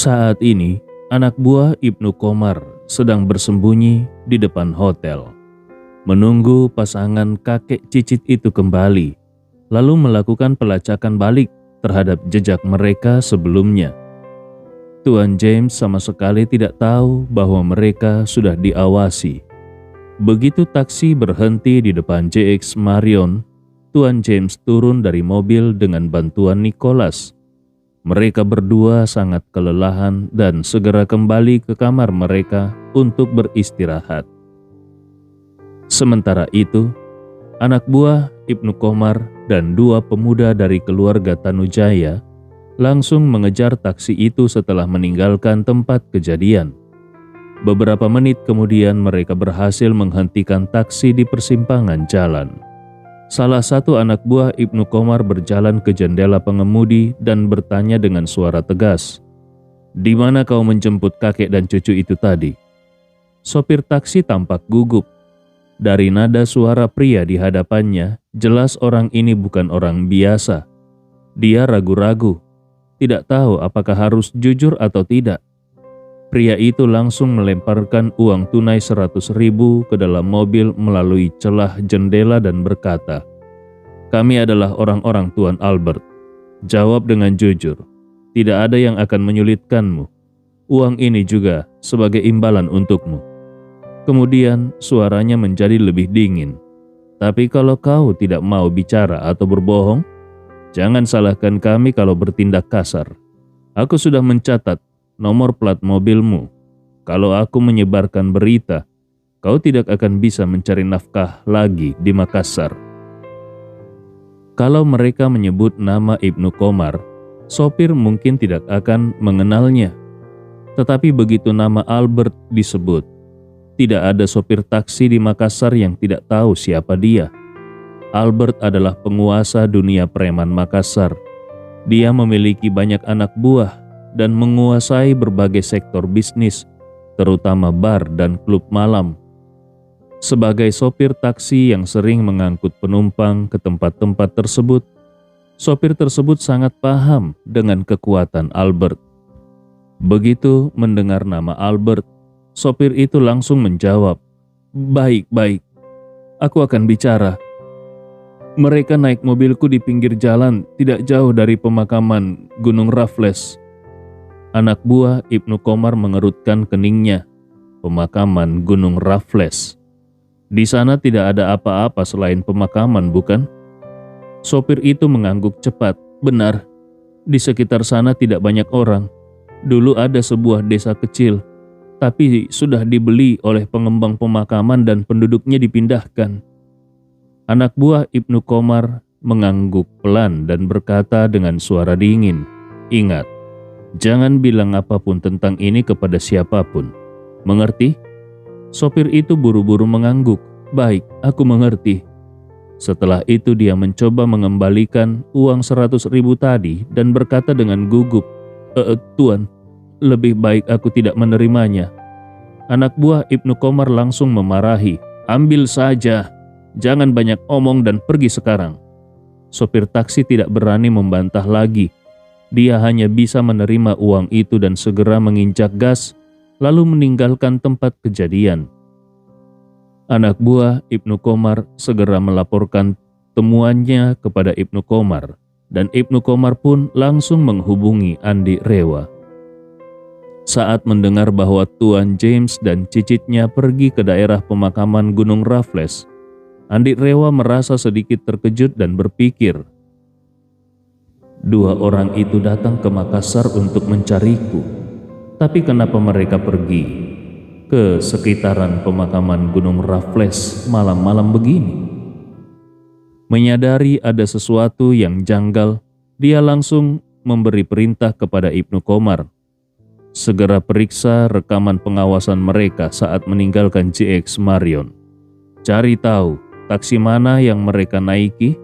Saat ini, anak buah Ibnu Qomar sedang bersembunyi di depan hotel, menunggu pasangan kakek cicit itu kembali, lalu melakukan pelacakan balik terhadap jejak mereka sebelumnya. Tuan James sama sekali tidak tahu bahwa mereka sudah diawasi. Begitu taksi berhenti di depan JX Marion, Tuan James turun dari mobil dengan bantuan Nicholas. Mereka berdua sangat kelelahan dan segera kembali ke kamar mereka untuk beristirahat. Sementara itu, anak buah Ibnu Qomar dan dua pemuda dari keluarga Tanujaya langsung mengejar taksi itu setelah meninggalkan tempat kejadian. Beberapa menit kemudian mereka berhasil menghentikan taksi di persimpangan jalan. Salah satu anak buah Ibnu Qomar berjalan ke jendela pengemudi dan bertanya dengan suara tegas, "Di mana kau menjemput kakek dan cucu itu tadi?" Sopir taksi tampak gugup. Dari nada suara pria di hadapannya, jelas orang ini bukan orang biasa. Dia ragu-ragu, tidak tahu apakah harus jujur atau tidak. Pria itu langsung melemparkan uang tunai 100.000 ke dalam mobil melalui celah jendela dan berkata, "Kami adalah orang-orang Tuan Albert. Jawab dengan jujur. Tidak ada yang akan menyulitkanmu. Uang ini juga sebagai imbalan untukmu." Kemudian suaranya menjadi lebih dingin. "Tapi kalau kau tidak mau bicara atau berbohong, jangan salahkan kami kalau bertindak kasar. Aku sudah mencatat nomor plat mobilmu. Kalau aku menyebarkan berita, kau tidak akan bisa mencari nafkah lagi di Makassar." Kalau mereka menyebut nama Ibnu Qomar, sopir mungkin tidak akan mengenalnya. Tetapi begitu nama Albert disebut, tidak ada sopir taksi di Makassar yang tidak tahu siapa dia. Albert adalah penguasa dunia preman Makassar. Dia memiliki banyak anak buah dan menguasai berbagai sektor bisnis, terutama bar dan klub malam. Sebagai sopir taksi yang sering mengangkut penumpang ke tempat-tempat tersebut, sopir tersebut sangat paham dengan kekuatan Albert. Begitu mendengar nama Albert, sopir itu langsung menjawab, "Baik, aku akan bicara. Mereka naik mobilku di pinggir jalan tidak jauh dari pemakaman Gunung Raffles." Anak buah Ibnu Qomar mengerutkan keningnya. Pemakaman Gunung Raffles. Di sana tidak ada apa-apa selain pemakaman, bukan? Sopir itu mengangguk cepat. "Benar, di sekitar sana tidak banyak orang. Dulu ada sebuah desa kecil, tapi sudah dibeli oleh pengembang pemakaman dan penduduknya dipindahkan." Anak buah Ibnu Qomar mengangguk pelan dan berkata dengan suara dingin, "Ingat, jangan bilang apapun tentang ini kepada siapapun. Mengerti?" Sopir itu buru-buru mengangguk. "Baik, aku mengerti." Setelah itu dia mencoba mengembalikan uang 100.000 tadi dan berkata dengan gugup, Tuan, lebih baik aku tidak menerimanya." Anak buah Ibnu Qomar langsung memarahi, "Ambil saja, jangan banyak omong dan pergi sekarang." Sopir taksi tidak berani membantah lagi. Dia hanya bisa menerima uang itu dan segera menginjak gas, lalu meninggalkan tempat kejadian. Anak buah Ibnu Qomar segera melaporkan temuannya kepada Ibnu Qomar, dan Ibnu Qomar pun langsung menghubungi Andi Rewa. Saat mendengar bahwa Tuan James dan cicitnya pergi ke daerah pemakaman Gunung Raffles, Andi Rewa merasa sedikit terkejut dan berpikir, "Dua orang itu datang ke Makassar untuk mencariku, tapi kenapa mereka pergi ke sekitaran pemakaman Gunung Raffles malam-malam begini?" Menyadari ada sesuatu yang janggal, dia langsung memberi perintah kepada Ibnu Qomar, "Segera periksa rekaman pengawasan mereka saat meninggalkan JX Marion. Cari tahu taksi mana yang mereka naiki,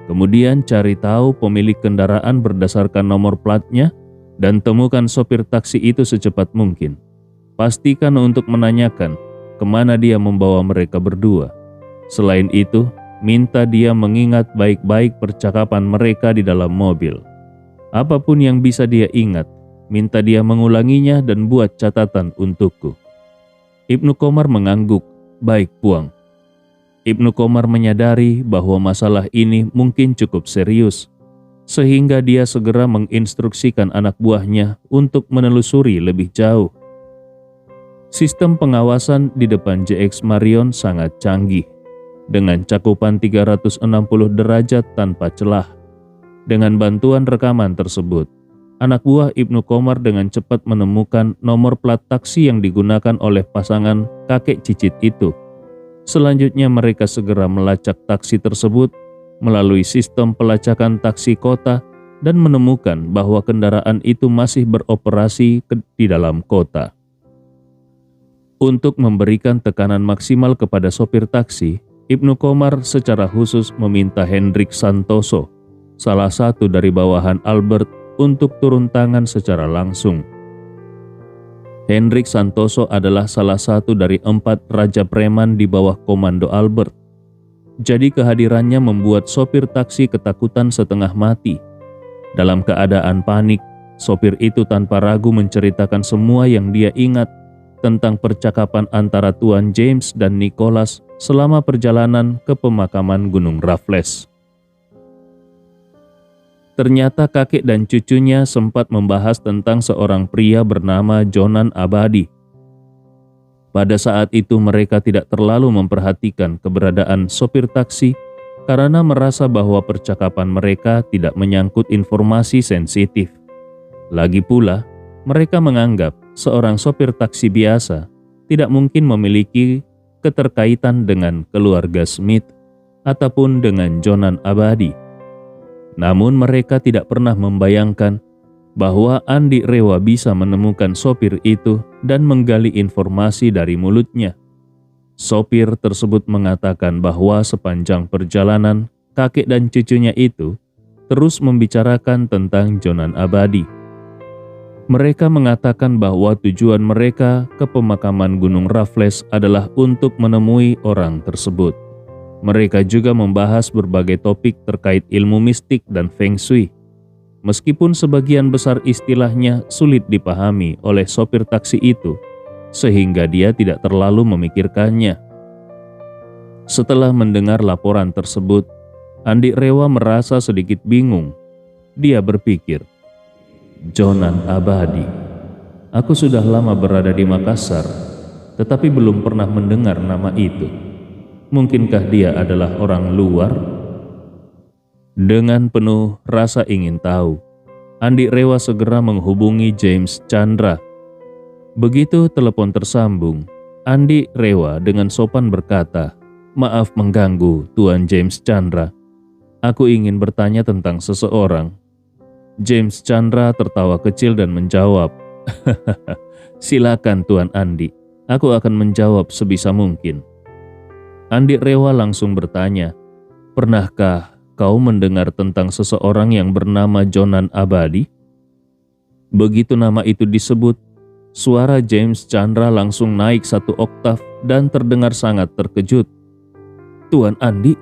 kemudian cari tahu pemilik kendaraan berdasarkan nomor platnya, dan temukan sopir taksi itu secepat mungkin. Pastikan untuk menanyakan kemana dia membawa mereka berdua. Selain itu, minta dia mengingat baik-baik percakapan mereka di dalam mobil. Apapun yang bisa dia ingat, minta dia mengulanginya dan buat catatan untukku. Ibnu Qomar mengangguk, "Baik, Puang." Ibnu Qomar menyadari bahwa masalah ini mungkin cukup serius, sehingga dia segera menginstruksikan anak buahnya untuk menelusuri lebih jauh. Sistem pengawasan di depan JX Marion sangat canggih, dengan cakupan 360 derajat tanpa celah. Dengan bantuan rekaman tersebut, anak buah Ibnu Qomar dengan cepat menemukan nomor plat taksi yang digunakan oleh pasangan kakek cicit itu. Selanjutnya mereka segera melacak taksi tersebut melalui sistem pelacakan taksi kota dan menemukan bahwa kendaraan itu masih beroperasi di dalam kota. Untuk memberikan tekanan maksimal kepada sopir taksi, Ibnu Qomar secara khusus meminta Hendrik Santoso, salah satu dari bawahan Albert, untuk turun tangan secara langsung. Hendrik Santoso adalah salah satu dari 4 raja preman di bawah komando Albert. Jadi kehadirannya membuat sopir taksi ketakutan setengah mati. Dalam keadaan panik, sopir itu tanpa ragu menceritakan semua yang dia ingat tentang percakapan antara Tuan James dan Nicholas selama perjalanan ke pemakaman Gunung Raffles. Ternyata kakek dan cucunya sempat membahas tentang seorang pria bernama Jonan Abadi. Pada saat itu mereka tidak terlalu memperhatikan keberadaan sopir taksi karena merasa bahwa percakapan mereka tidak menyangkut informasi sensitif. Lagi pula, mereka menganggap seorang sopir taksi biasa tidak mungkin memiliki keterkaitan dengan keluarga Smith ataupun dengan Jonan Abadi. Namun mereka tidak pernah membayangkan bahwa Andi Rewa bisa menemukan sopir itu dan menggali informasi dari mulutnya. Sopir tersebut mengatakan bahwa sepanjang perjalanan, kakek dan cucunya itu terus membicarakan tentang Jonan Abadi. Mereka mengatakan bahwa tujuan mereka ke pemakaman Gunung Raffles adalah untuk menemui orang tersebut. Mereka juga membahas berbagai topik terkait ilmu mistik dan Feng Shui. Meskipun sebagian besar istilahnya sulit dipahami oleh sopir taksi itu, sehingga dia tidak terlalu memikirkannya. Setelah mendengar laporan tersebut, Andi Rewa merasa sedikit bingung. Dia berpikir, Jonan Abadi. Aku sudah lama berada di Makassar, tetapi belum pernah mendengar nama itu. Mungkinkah dia adalah orang luar? Dengan penuh rasa ingin tahu, Andi Rewa segera menghubungi James Chandra. Begitu telepon tersambung, Andi Rewa dengan sopan berkata, "Maaf mengganggu, Tuan James Chandra. Aku ingin bertanya tentang seseorang." James Chandra tertawa kecil dan menjawab, "Silakan Tuan Andi, aku akan menjawab sebisa mungkin." Andi Rewa langsung bertanya, "Pernahkah kau mendengar tentang seseorang yang bernama Jonan Abadi?" Begitu nama itu disebut, suara James Chandra langsung naik 1 oktav dan terdengar sangat terkejut. "Tuan Andi,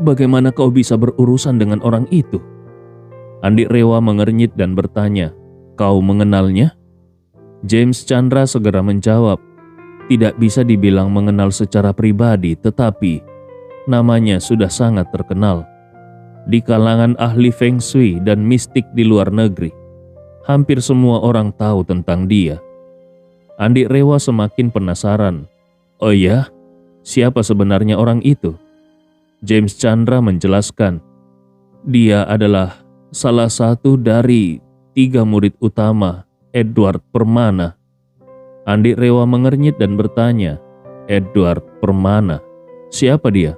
bagaimana kau bisa berurusan dengan orang itu?" Andi Rewa mengernyit dan bertanya, "Kau mengenalnya?" James Chandra segera menjawab, "Tidak bisa dibilang mengenal secara pribadi, tetapi namanya sudah sangat terkenal di kalangan ahli Feng Shui dan mistik di luar negeri. Hampir semua orang tahu tentang dia." Andi Rewa semakin penasaran. "Oh ya, siapa sebenarnya orang itu?" James Chandra menjelaskan, "Dia adalah salah satu dari 3 murid utama Edward Permana." Andi Rewa mengernyit dan bertanya, "Edward Permana, siapa dia?"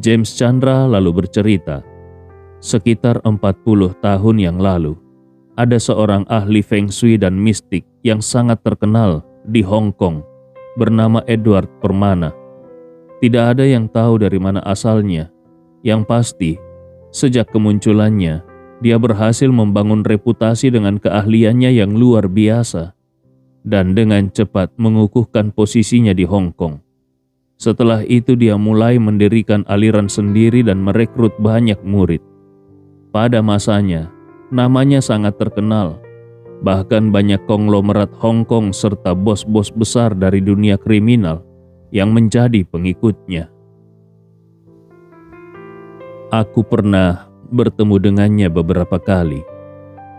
James Chandra lalu bercerita, sekitar 40 tahun yang lalu, ada seorang ahli Feng Shui dan mistik yang sangat terkenal di Hong Kong bernama Edward Permana. Tidak ada yang tahu dari mana asalnya. Yang pasti, sejak kemunculannya, dia berhasil membangun reputasi dengan keahliannya yang luar biasa dan dengan cepat mengukuhkan posisinya di Hong Kong. Setelah itu dia mulai mendirikan aliran sendiri dan merekrut banyak murid. Pada masanya, namanya sangat terkenal. Bahkan banyak konglomerat Hong Kong serta bos-bos besar dari dunia kriminal yang menjadi pengikutnya. Aku pernah bertemu dengannya beberapa kali.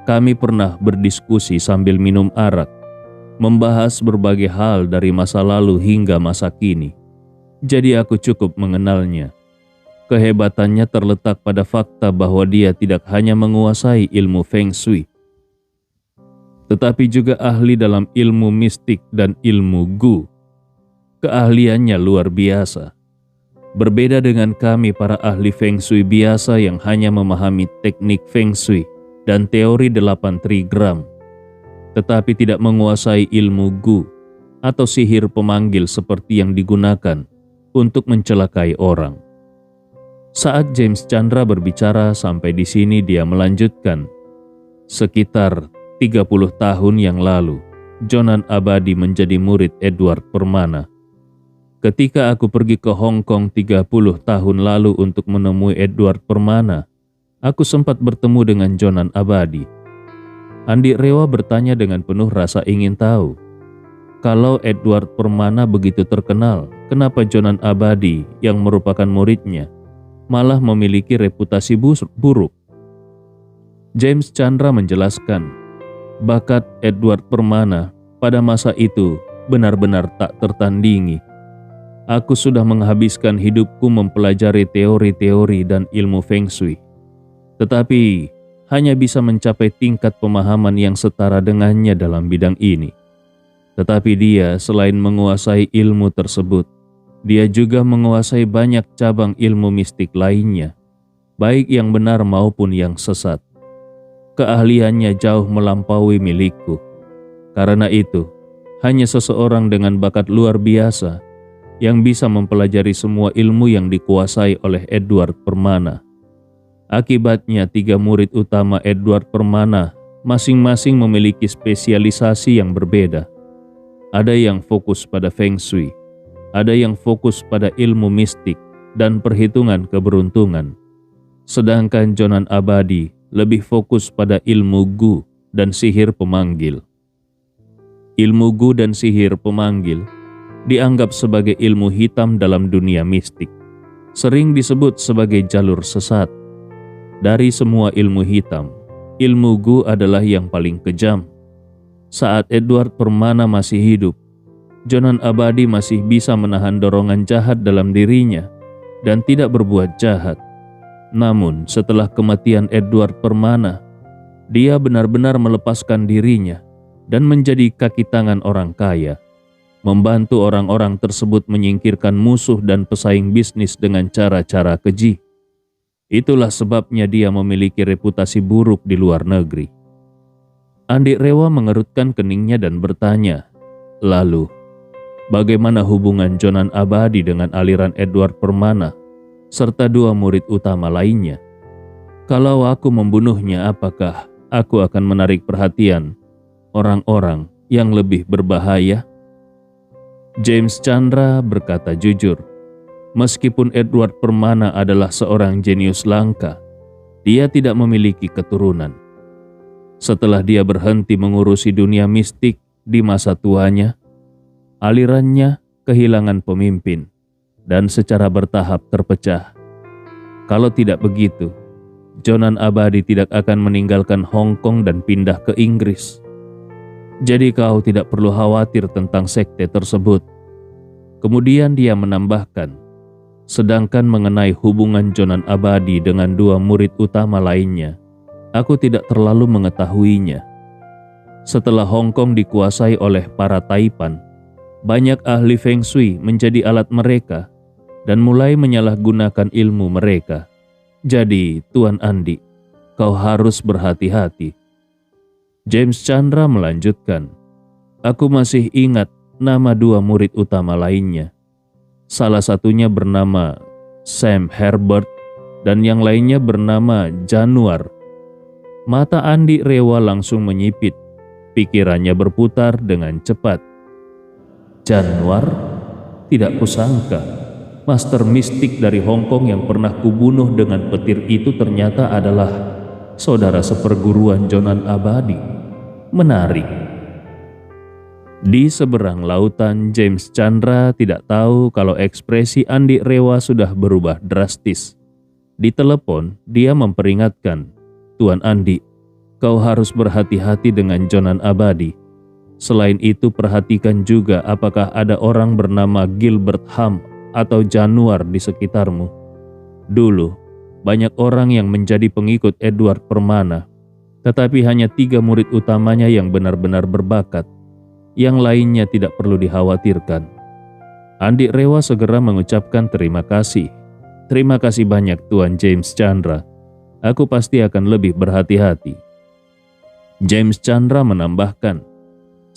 Kami pernah berdiskusi sambil minum arak, membahas berbagai hal dari masa lalu hingga masa kini. Jadi aku cukup mengenalnya. Kehebatannya terletak pada fakta bahwa dia tidak hanya menguasai ilmu Feng Shui, tetapi juga ahli dalam ilmu mistik dan ilmu Gu. Keahliannya luar biasa. Berbeda dengan kami para ahli Feng Shui biasa yang hanya memahami teknik Feng Shui dan teori 8 trigram, tetapi tidak menguasai ilmu Gu atau sihir pemanggil seperti yang digunakan untuk mencelakai orang. Saat James Chandra berbicara sampai di sini, dia melanjutkan, sekitar 30 tahun yang lalu, Jonan Abadi menjadi murid Edward Permana. Ketika aku pergi ke Hong Kong 30 tahun lalu untuk menemui Edward Permana, aku sempat bertemu dengan Jonan Abadi. Andi Rewa bertanya dengan penuh rasa ingin tahu, kalau Edward Permana begitu terkenal, kenapa Jonan Abadi yang merupakan muridnya malah memiliki reputasi buruk? James Chandra menjelaskan, bakat Edward Permana pada masa itu benar-benar tak tertandingi. Aku sudah menghabiskan hidupku mempelajari teori-teori dan ilmu Feng Shui, tetapi hanya bisa mencapai tingkat pemahaman yang setara dengannya dalam bidang ini. Tetapi dia selain menguasai ilmu tersebut, dia juga menguasai banyak cabang ilmu mistik lainnya, baik yang benar maupun yang sesat. Keahliannya jauh melampaui milikku. Karena itu, hanya seseorang dengan bakat luar biasa yang bisa mempelajari semua ilmu yang dikuasai oleh Edward Permana. Akibatnya 3 murid utama Edward Permana masing-masing memiliki spesialisasi yang berbeda. Ada yang fokus pada Feng Shui, ada yang fokus pada ilmu mistik dan perhitungan keberuntungan. Sedangkan Jonan Abadi lebih fokus pada ilmu Gu dan sihir pemanggil. Ilmu Gu dan sihir pemanggil dianggap sebagai ilmu hitam dalam dunia mistik, sering disebut sebagai jalur sesat. Dari semua ilmu hitam, ilmu Gu adalah yang paling kejam. Saat Edward Permana masih hidup, Jonan Abadi masih bisa menahan dorongan jahat dalam dirinya dan tidak berbuat jahat. Namun setelah kematian Edward Permana, dia benar-benar melepaskan dirinya dan menjadi kaki tangan orang kaya, membantu orang-orang tersebut menyingkirkan musuh dan pesaing bisnis dengan cara-cara keji. Itulah sebabnya dia memiliki reputasi buruk di luar negeri. Andi Rewa mengerutkan keningnya dan bertanya, lalu, bagaimana hubungan Jonan Abadi dengan aliran Edward Permana, serta 2 murid utama lainnya? Kalau aku membunuhnya, apakah aku akan menarik perhatian orang-orang yang lebih berbahaya? James Chandra berkata jujur, meskipun Edward Permana adalah seorang jenius langka, dia tidak memiliki keturunan. Setelah dia berhenti mengurusi dunia mistik di masa tuanya, alirannya kehilangan pemimpin dan secara bertahap terpecah. Kalau tidak begitu, Jonan Abadi tidak akan meninggalkan Hong Kong dan pindah ke Inggris. Jadi kau tidak perlu khawatir tentang sekte tersebut. Kemudian dia menambahkan, sedangkan mengenai hubungan Jonan Abadi dengan 2 murid utama lainnya, aku tidak terlalu mengetahuinya. Setelah Hong Kong dikuasai oleh para Taipan, banyak ahli Feng Shui menjadi alat mereka dan mulai menyalahgunakan ilmu mereka. Jadi, Tuan Andi, kau harus berhati-hati. James Chandra melanjutkan, aku masih ingat nama 2 murid utama lainnya. Salah satunya bernama Sam Herbert dan yang lainnya bernama Januar. Mata Andi Rewa langsung menyipit, pikirannya berputar dengan cepat. Januar? Tidak kusangka, master mistik dari Hong Kong yang pernah kubunuh dengan petir itu ternyata adalah saudara seperguruan Jonan Abadi. menarik. Di seberang lautan, James Chandra tidak tahu kalau ekspresi Andi Rewa sudah berubah drastis. Di telepon, dia memperingatkan, "Tuan Andi, kau harus berhati-hati dengan Jonan Abadi. Selain itu, perhatikan juga apakah ada orang bernama Gilbert Ham atau Januar di sekitarmu. Dulu, banyak orang yang menjadi pengikut Edward Permana, tetapi hanya 3 murid utamanya yang benar-benar berbakat. Yang lainnya tidak perlu dikhawatirkan." Andi Rewa segera mengucapkan terima kasih. "Terima kasih banyak Tuan James Chandra. Aku pasti akan lebih berhati-hati." James Chandra menambahkan,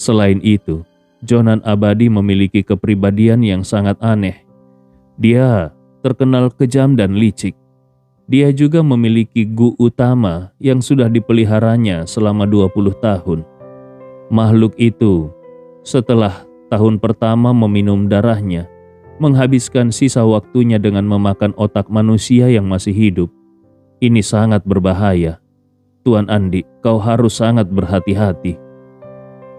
"Selain itu, Jonan Abadi memiliki kepribadian yang sangat aneh. Dia terkenal kejam dan licik. Dia juga memiliki gu utama yang sudah dipeliharanya selama 20 tahun. Makhluk itu, setelah tahun pertama meminum darahnya, menghabiskan sisa waktunya dengan memakan otak manusia yang masih hidup. Ini sangat berbahaya. Tuan Andi, kau harus sangat berhati-hati."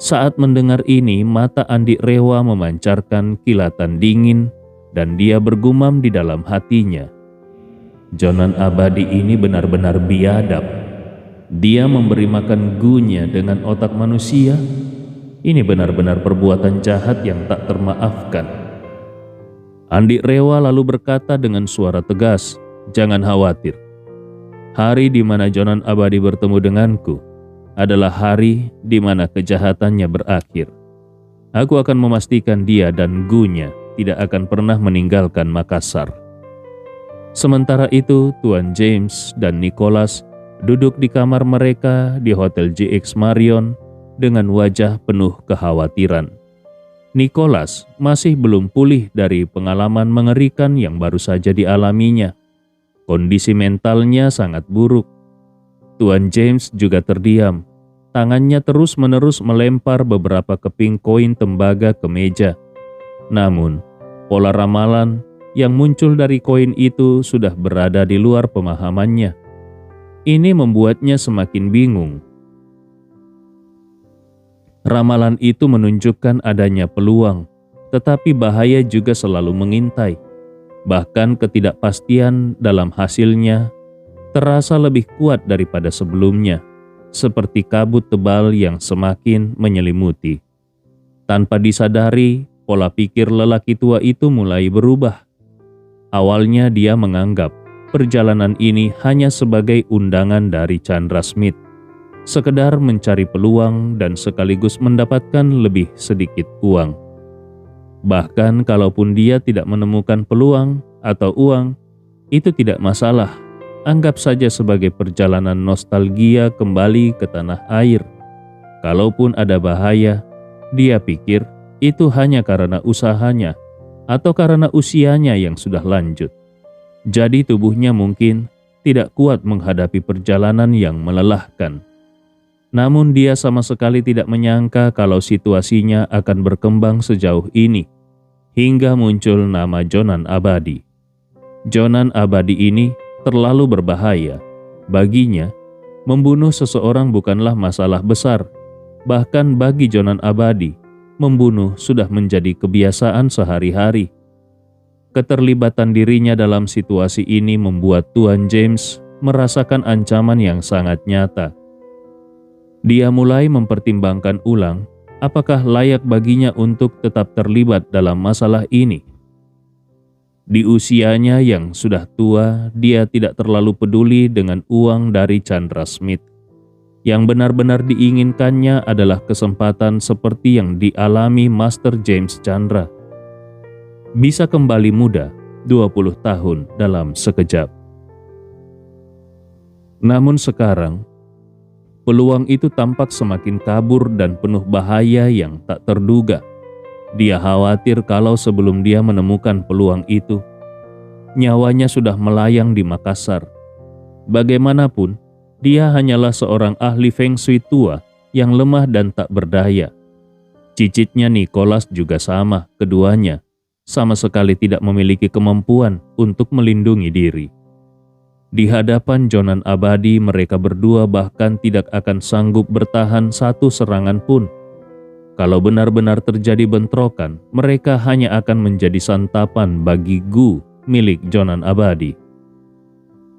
Saat mendengar ini, mata Andi Rewa memancarkan kilatan dingin dan dia bergumam di dalam hatinya, "Jonan Abadi ini benar-benar biadab. Dia memberi makan gunya dengan otak manusia. Ini benar-benar perbuatan jahat yang tak termaafkan." Andi Rewa lalu berkata dengan suara tegas, "Jangan khawatir. Hari di mana Jonan Abadi bertemu denganku adalah hari di mana kejahatannya berakhir. Aku akan memastikan dia dan gunya tidak akan pernah meninggalkan Makassar." Sementara itu, Tuan James dan Nicholas duduk di kamar mereka di Hotel JX Marion dengan wajah penuh kekhawatiran. Nicholas masih belum pulih dari pengalaman mengerikan yang baru saja dialaminya. Kondisi mentalnya sangat buruk. Tuan James juga terdiam. Tangannya terus-menerus melempar beberapa keping koin tembaga ke meja. Namun, pola ramalan yang muncul dari koin itu sudah berada di luar pemahamannya. Ini membuatnya semakin bingung. Ramalan itu menunjukkan adanya peluang, tetapi bahaya juga selalu mengintai. Bahkan ketidakpastian dalam hasilnya terasa lebih kuat daripada sebelumnya, seperti kabut tebal yang semakin menyelimuti. Tanpa disadari, pola pikir lelaki tua itu mulai berubah. Awalnya dia menganggap perjalanan ini hanya sebagai undangan dari Chandra Smith, sekedar mencari peluang dan sekaligus mendapatkan lebih sedikit uang. Bahkan kalaupun dia tidak menemukan peluang atau uang, itu tidak masalah. Anggap saja sebagai perjalanan nostalgia kembali ke tanah air. Kalaupun ada bahaya, dia pikir itu hanya karena usahanya atau karena usianya yang sudah lanjut. Jadi tubuhnya mungkin tidak kuat menghadapi perjalanan yang melelahkan. Namun dia sama sekali tidak menyangka kalau situasinya akan berkembang sejauh ini, hingga muncul nama Jonan Abadi. Jonan Abadi ini terlalu berbahaya. Baginya, membunuh seseorang bukanlah masalah besar. Bahkan bagi Jonan Abadi, membunuh sudah menjadi kebiasaan sehari-hari. Keterlibatan dirinya dalam situasi ini membuat Tuan James merasakan ancaman yang sangat nyata. Dia mulai mempertimbangkan ulang apakah layak baginya untuk tetap terlibat dalam masalah ini. Di usianya yang sudah tua, dia tidak terlalu peduli dengan uang dari Chandra Smith. Yang benar-benar diinginkannya adalah kesempatan seperti yang dialami Master James Chandra. Bisa kembali muda 20 tahun dalam sekejap. Namun sekarang, peluang itu tampak semakin kabur dan penuh bahaya yang tak terduga. Dia khawatir kalau sebelum dia menemukan peluang itu, nyawanya sudah melayang di Makassar. Bagaimanapun, dia hanyalah seorang ahli Feng Shui tua yang lemah dan tak berdaya. Cicitnya Nicholas juga sama, keduanya sama sekali tidak memiliki kemampuan untuk melindungi diri. Di hadapan Jonan Abadi, mereka berdua bahkan tidak akan sanggup bertahan satu serangan pun. Kalau benar-benar terjadi bentrokan, mereka hanya akan menjadi santapan bagi Gu milik Jonan Abadi.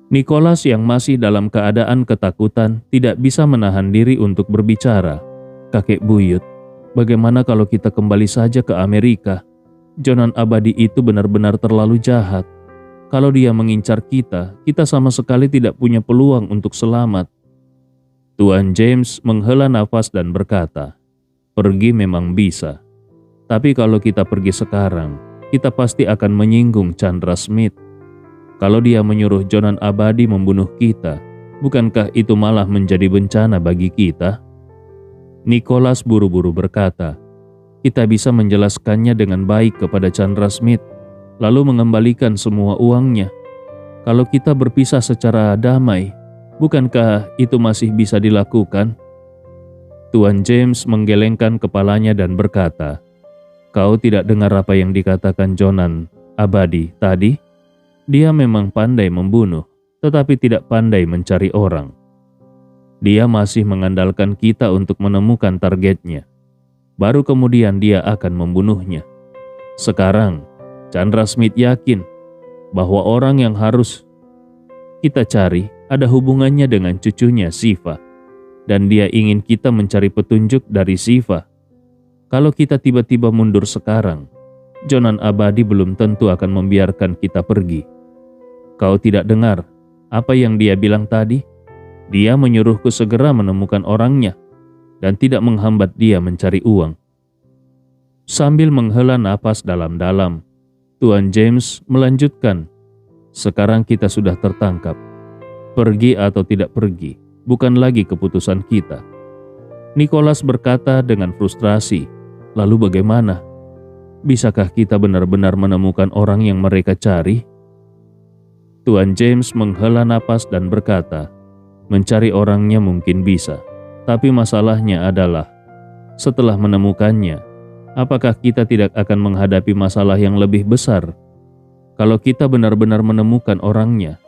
Nicholas yang masih dalam keadaan ketakutan tidak bisa menahan diri untuk berbicara. "Kakek buyut, bagaimana kalau kita kembali saja ke Amerika? Jonan Abadi itu benar-benar terlalu jahat. Kalau dia mengincar kita, kita sama sekali tidak punya peluang untuk selamat." Tuan James menghela nafas dan berkata, "Pergi memang bisa. Tapi kalau kita pergi sekarang, kita pasti akan menyinggung Chandra Smith. Kalau dia menyuruh Jonan Abadi membunuh kita, bukankah itu malah menjadi bencana bagi kita?" Nicholas buru-buru berkata, "Kita bisa menjelaskannya dengan baik kepada Chandra Smith, lalu mengembalikan semua uangnya. Kalau kita berpisah secara damai, bukankah itu masih bisa dilakukan?" Tuan James menggelengkan kepalanya dan berkata, "Kau tidak dengar apa yang dikatakan Jonan Abadi tadi? Dia memang pandai membunuh, tetapi tidak pandai mencari orang. Dia masih mengandalkan kita untuk menemukan targetnya. Baru kemudian dia akan membunuhnya. Sekarang, Chandra Smith yakin bahwa orang yang harus kita cari ada hubungannya dengan cucunya Siva, dan dia ingin kita mencari petunjuk dari Siva. Kalau kita tiba-tiba mundur sekarang, Jonan Abadi belum tentu akan membiarkan kita pergi. Kau tidak dengar apa yang dia bilang tadi? Dia menyuruhku segera menemukan orangnya dan tidak menghambat dia mencari uang." Sambil menghela napas dalam-dalam, Tuan James melanjutkan, "Sekarang kita sudah tertangkap. Pergi atau tidak pergi bukan lagi keputusan kita." Nicholas berkata dengan frustrasi, "Lalu bagaimana? Bisakah kita benar-benar menemukan orang yang mereka cari?" Tuan James menghela napas dan berkata, "Mencari orangnya mungkin bisa, tapi masalahnya adalah setelah menemukannya, apakah kita tidak akan menghadapi masalah yang lebih besar? Kalau kita benar-benar menemukan orangnya,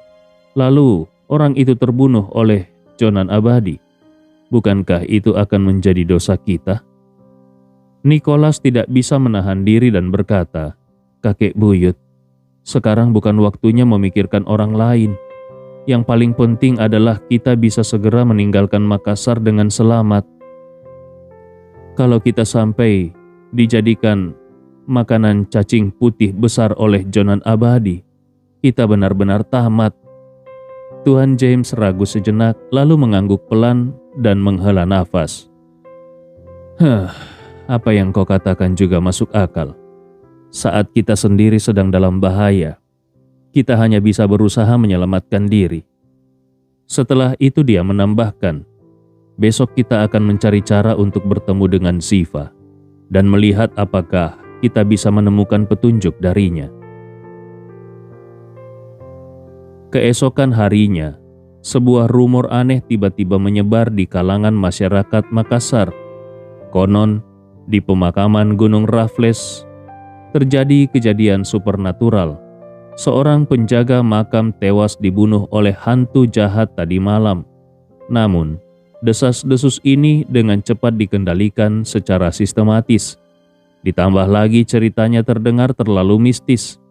lalu orang itu terbunuh oleh Jonan Abadi, bukankah itu akan menjadi dosa kita?" Nicholas tidak bisa menahan diri dan berkata, "Kakek buyut, sekarang bukan waktunya memikirkan orang lain. Yang paling penting adalah kita bisa segera meninggalkan Makassar dengan selamat. Kalau kita sampai dijadikan makanan cacing putih besar oleh Jonan Abadi, kita benar-benar tamat." Tuan James ragu sejenak lalu mengangguk pelan dan menghela nafas. Apa yang kau katakan juga masuk akal. Saat kita sendiri sedang dalam bahaya, kita hanya bisa berusaha menyelamatkan diri." Setelah itu dia menambahkan, "Besok kita akan mencari cara untuk bertemu dengan Siva dan melihat apakah kita bisa menemukan petunjuk darinya." Keesokan harinya, sebuah rumor aneh tiba-tiba menyebar di kalangan masyarakat Makassar. Konon, di pemakaman Gunung Raffles terjadi kejadian supernatural. Seorang penjaga makam tewas dibunuh oleh hantu jahat tadi malam. Namun, desas-desus ini dengan cepat dikendalikan secara sistematis. Ditambah lagi ceritanya terdengar terlalu mistis,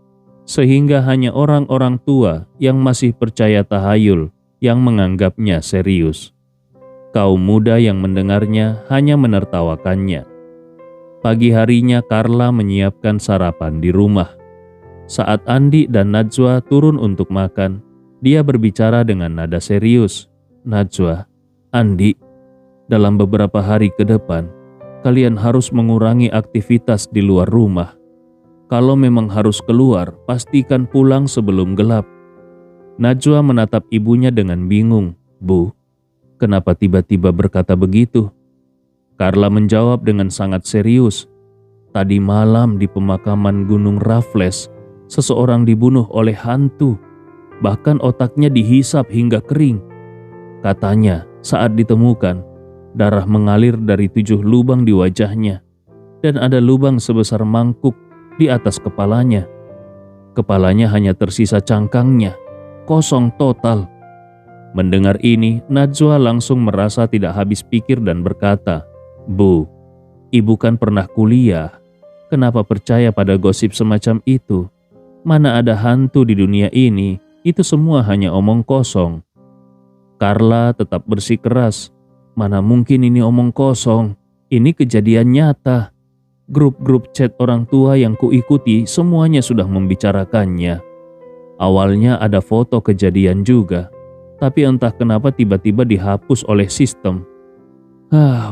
sehingga hanya orang-orang tua yang masih percaya tahayul yang menganggapnya serius. Kaum muda yang mendengarnya hanya menertawakannya. Pagi harinya Carla menyiapkan sarapan di rumah. Saat Andi dan Najwa turun untuk makan, dia berbicara dengan nada serius. "Najwa, Andi, dalam beberapa hari ke depan, kalian harus mengurangi aktivitas di luar rumah. Kalau memang harus keluar, pastikan pulang sebelum gelap." Najwa menatap ibunya dengan bingung. "Bu, kenapa tiba-tiba berkata begitu?" Carla menjawab dengan sangat serius. "Tadi malam di pemakaman Gunung Raffles, seseorang dibunuh oleh hantu. Bahkan otaknya dihisap hingga kering. Katanya saat ditemukan, darah mengalir dari 7 lubang di wajahnya, dan ada lubang sebesar mangkuk di atas kepalanya. Kepalanya hanya tersisa cangkangnya. kosong total. Mendengar ini, Najwa langsung merasa tidak habis pikir dan berkata, "Bu, ibu kan pernah kuliah. Kenapa percaya pada gosip semacam itu? Mana ada hantu di dunia ini, itu semua hanya omong kosong." Carla tetap bersikeras, "Mana mungkin ini omong kosong, ini kejadian nyata. Grup-grup chat orang tua yang kuikuti semuanya sudah membicarakannya. Awalnya ada foto kejadian juga, tapi entah kenapa tiba-tiba dihapus oleh sistem.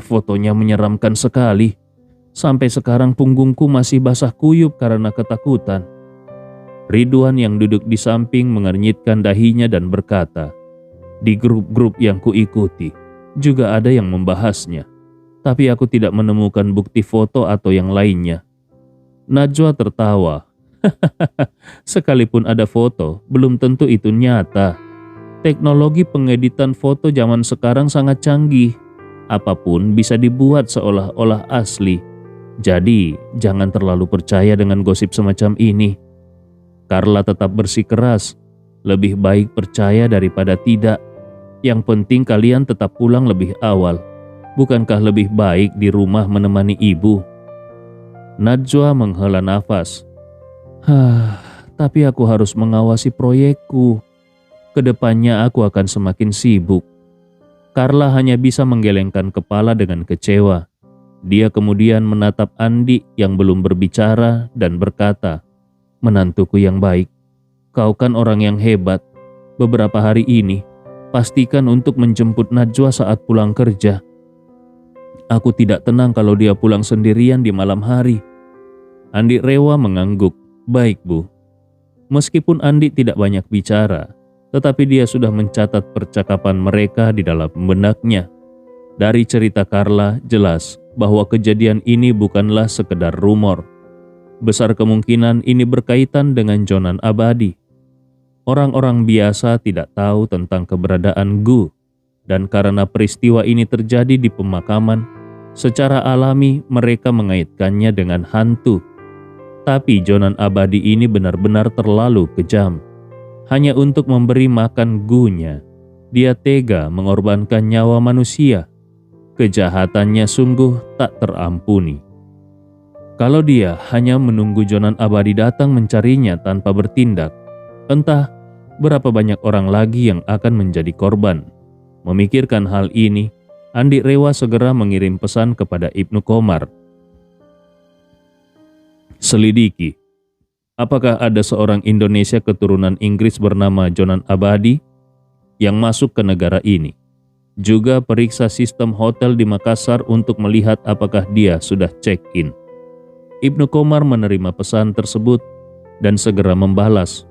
Fotonya menyeramkan sekali. Sampai sekarang punggungku masih basah kuyup karena ketakutan." Ridwan yang duduk di samping mengernyitkan dahinya dan berkata, "Di grup-grup yang kuikuti juga ada yang membahasnya, tapi aku tidak menemukan bukti foto atau yang lainnya." Najwa tertawa. "Sekalipun ada foto, belum tentu itu nyata. Teknologi pengeditan foto zaman sekarang sangat canggih. Apapun bisa dibuat seolah-olah asli. Jadi, jangan terlalu percaya dengan gosip semacam ini." Carla tetap bersikeras, "Lebih baik percaya daripada tidak. Yang penting kalian tetap pulang lebih awal. Bukankah lebih baik di rumah menemani ibu?" Najwa menghela nafas. Tapi aku harus mengawasi proyekku. Kedepannya aku akan semakin sibuk." Carla hanya bisa menggelengkan kepala dengan kecewa. Dia kemudian menatap Andi yang belum berbicara dan berkata, "Menantuku yang baik, kau kan orang yang hebat. Beberapa hari ini, pastikan untuk menjemput Najwa saat pulang kerja. Aku tidak tenang kalau dia pulang sendirian di malam hari." Andi Rewa mengangguk. "Baik, Bu." Meskipun Andi tidak banyak bicara, tetapi dia sudah mencatat percakapan mereka di dalam benaknya. Dari cerita Carla jelas bahwa kejadian ini bukanlah sekedar rumor. Besar kemungkinan ini berkaitan dengan Jonan Abadi. Orang-orang biasa tidak tahu tentang keberadaan Gu, dan karena peristiwa ini terjadi di pemakaman, secara alami mereka mengaitkannya dengan hantu. Tapi Jonan Abadi ini benar-benar terlalu kejam. Hanya untuk memberi makan Gu-nya, dia tega mengorbankan nyawa manusia. Kejahatannya sungguh tak terampuni. Kalau dia hanya menunggu Jonan Abadi datang mencarinya tanpa bertindak, entah berapa banyak orang lagi yang akan menjadi korban. Memikirkan hal ini, Andi Rewa segera mengirim pesan kepada Ibnu Komar. "Selidiki, apakah ada seorang Indonesia keturunan Inggris bernama Jonan Abadi yang masuk ke negara ini? Juga periksa sistem hotel di Makassar untuk melihat apakah dia sudah check-in." Ibnu Komar menerima pesan tersebut dan segera membalas,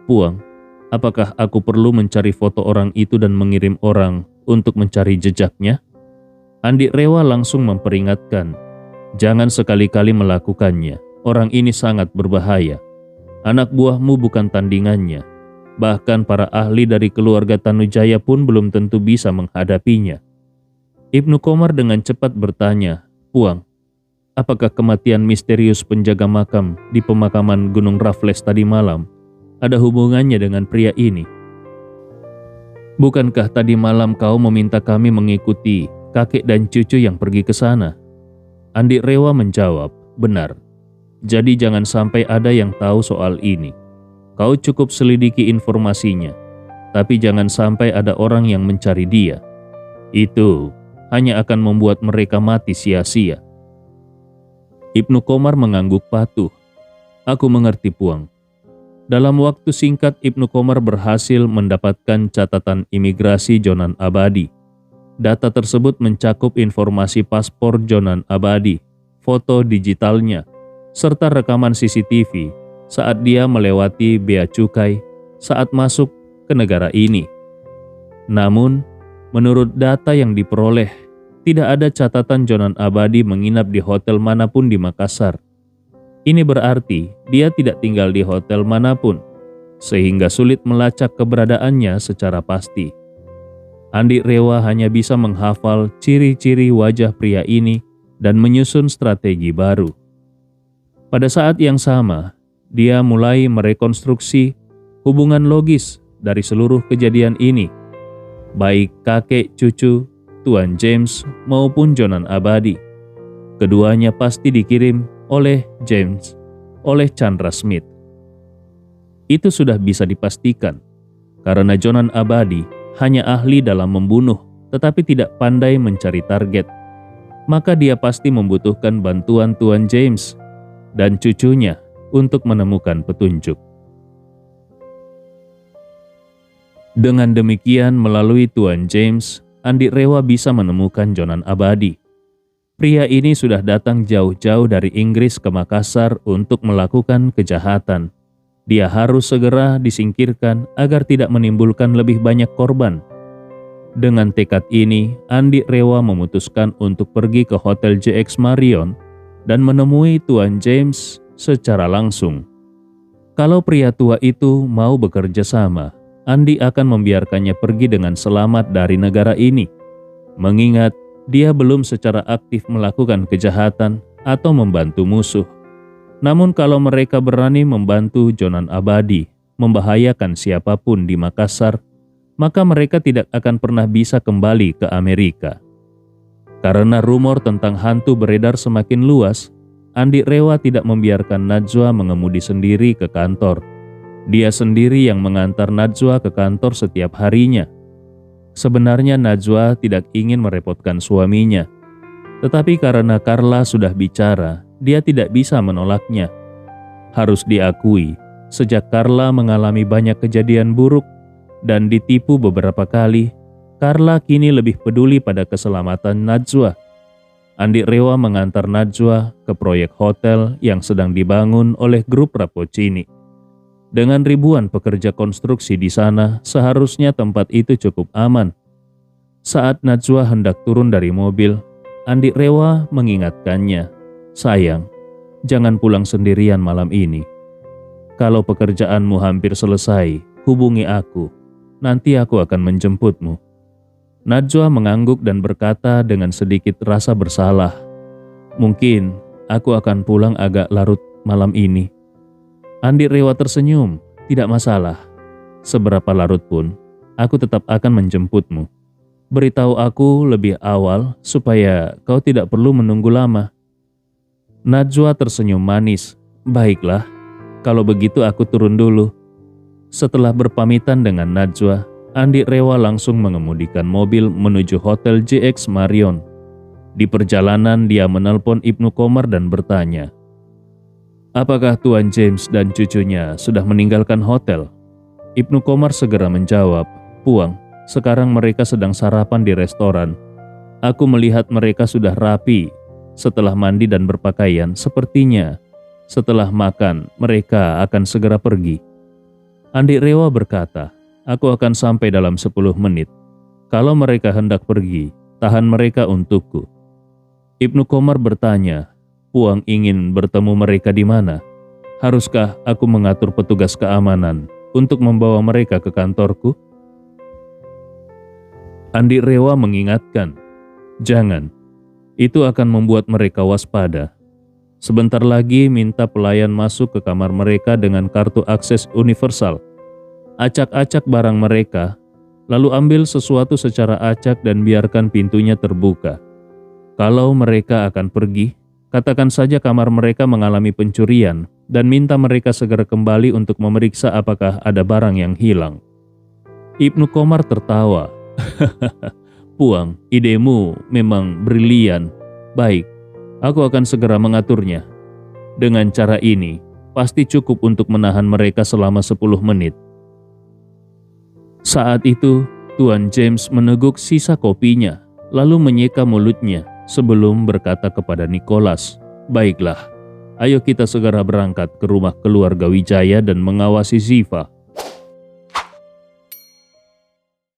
"Puang, apakah aku perlu mencari foto orang itu dan mengirim orang untuk mencari jejaknya?" Andi Rewa langsung memperingatkan, "Jangan sekali-kali melakukannya. Orang ini sangat berbahaya. Anak buahmu bukan tandingannya. Bahkan para ahli dari keluarga Tanujaya pun belum tentu bisa menghadapinya." Ibnu Komar dengan cepat bertanya, "Puang, apakah kematian misterius penjaga makam di pemakaman Gunung Raffles tadi malam ada hubungannya dengan pria ini? Bukankah tadi malam kau meminta kami mengikuti kakek dan cucu yang pergi ke sana?" Andi Rewa menjawab, "Benar. Jadi jangan sampai ada yang tahu soal ini. Kau cukup selidiki informasinya, tapi jangan sampai ada orang yang mencari dia. Itu hanya akan membuat mereka mati sia-sia." Ibnu Komar mengangguk patuh. "Aku mengerti, Puang." Dalam waktu singkat, Ibnu Komar berhasil mendapatkan catatan imigrasi Jonan Abadi. Data tersebut mencakup informasi paspor Jonan Abadi, foto digitalnya, serta rekaman CCTV saat dia melewati bea cukai saat masuk ke negara ini. Namun, menurut data yang diperoleh, tidak ada catatan Jonan Abadi menginap di hotel manapun di Makassar. Ini berarti dia tidak tinggal di hotel manapun, sehingga sulit melacak keberadaannya secara pasti. Andi Rewa hanya bisa menghafal ciri-ciri wajah pria ini dan menyusun strategi baru. Pada saat yang sama, dia mulai merekonstruksi hubungan logis dari seluruh kejadian ini, baik kakek cucu, Tuan James maupun Jonan Abadi. Keduanya pasti dikirim oleh James, oleh Chandra Smith. Itu sudah bisa dipastikan, karena Jonan Abadi hanya ahli dalam membunuh, tetapi tidak pandai mencari target. Maka dia pasti membutuhkan bantuan Tuan James dan cucunya untuk menemukan petunjuk. Dengan demikian, melalui Tuan James, Andi Rewa bisa menemukan Jonan Abadi. Pria ini sudah datang jauh-jauh dari Inggris ke Makassar untuk melakukan kejahatan. Dia harus segera disingkirkan agar tidak menimbulkan lebih banyak korban. Dengan tekad ini, Andi Rewa memutuskan untuk pergi ke Hotel JX Marion dan menemui Tuan James secara langsung. Kalau pria tua itu mau bekerja sama, Andi akan membiarkannya pergi dengan selamat dari negara ini, mengingat dia belum secara aktif melakukan kejahatan atau membantu musuh. Namun kalau mereka berani membantu Jonan Abadi membahayakan siapapun di Makassar, maka mereka tidak akan pernah bisa kembali ke Amerika. Karena rumor tentang hantu beredar semakin luas, Andi Rewa tidak membiarkan Najwa mengemudi sendiri ke kantor. Dia sendiri yang mengantar Najwa ke kantor setiap harinya. Sebenarnya Najwa tidak ingin merepotkan suaminya, tetapi karena Carla sudah bicara, dia tidak bisa menolaknya. Harus diakui, sejak Carla mengalami banyak kejadian buruk dan ditipu beberapa kali, Carla kini lebih peduli pada keselamatan Najwa. Andi Rewa mengantar Najwa ke proyek hotel yang sedang dibangun oleh grup Rapocini. Dengan ribuan pekerja konstruksi di sana, seharusnya tempat itu cukup aman. Saat Najwa hendak turun dari mobil, Andi Rewa mengingatkannya, "Sayang, jangan pulang sendirian malam ini. Kalau pekerjaanmu hampir selesai, hubungi aku. Nanti aku akan menjemputmu." Najwa mengangguk dan berkata dengan sedikit rasa bersalah, "Mungkin aku akan pulang agak larut malam ini." Andi Rewa tersenyum, "Tidak masalah. Seberapa larut pun, aku tetap akan menjemputmu. Beritahu aku lebih awal supaya kau tidak perlu menunggu lama." Najwa tersenyum manis, "Baiklah, kalau begitu aku turun dulu." Setelah berpamitan dengan Najwa, Andi Rewa langsung mengemudikan mobil menuju Hotel JX Marion. Di perjalanan dia menelpon Ibnu Komar dan bertanya, "Apakah Tuan James dan cucunya sudah meninggalkan hotel?" Ibnu Komar segera menjawab, "Puang, sekarang mereka sedang sarapan di restoran. Aku melihat mereka sudah rapi. Setelah mandi dan berpakaian, sepertinya setelah makan mereka akan segera pergi." Andi Rewa berkata, "Aku akan sampai dalam 10 menit. Kalau mereka hendak pergi, tahan mereka untukku." Ibnu Komar bertanya, "Puang ingin bertemu mereka di mana? Haruskah aku mengatur petugas keamanan untuk membawa mereka ke kantorku?" Andi Rewa mengingatkan, "Jangan. Itu akan membuat mereka waspada. Sebentar lagi minta pelayan masuk ke kamar mereka dengan kartu akses universal. Acak-acak barang mereka, lalu ambil sesuatu secara acak dan biarkan pintunya terbuka. Kalau mereka akan pergi, katakan saja kamar mereka mengalami pencurian dan minta mereka segera kembali untuk memeriksa apakah ada barang yang hilang." Ibnu Komar tertawa. "Puang, idemu memang brilian. Baik, aku akan segera mengaturnya. Dengan cara ini, pasti cukup untuk menahan mereka selama 10 menit. Saat itu, Tuan James meneguk sisa kopinya, lalu menyeka mulutnya sebelum berkata kepada Nicholas, "Baiklah, ayo kita segera berangkat ke rumah keluarga Wijaya dan mengawasi Ziva.